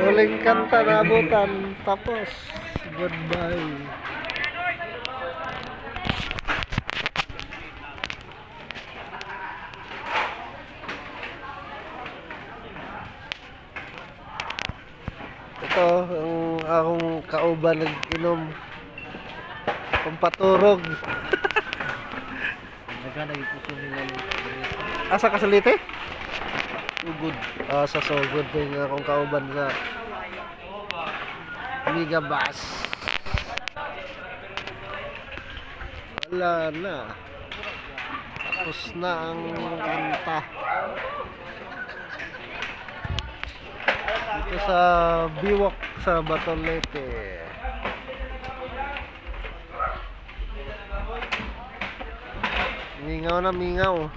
Huling kanta na abutan. Tapos, goodbye. Ito, ang akong kauban nag-inom. Pampaturog. Nagpuso nila Asa ka sa Leyte? Ugod. Sa Sogod yung akong kauban sa Mega Bus. Wala na. Tapos na ang kanta. Dito sa Biwak sa Baton Leyte. Mingaw na mingaw.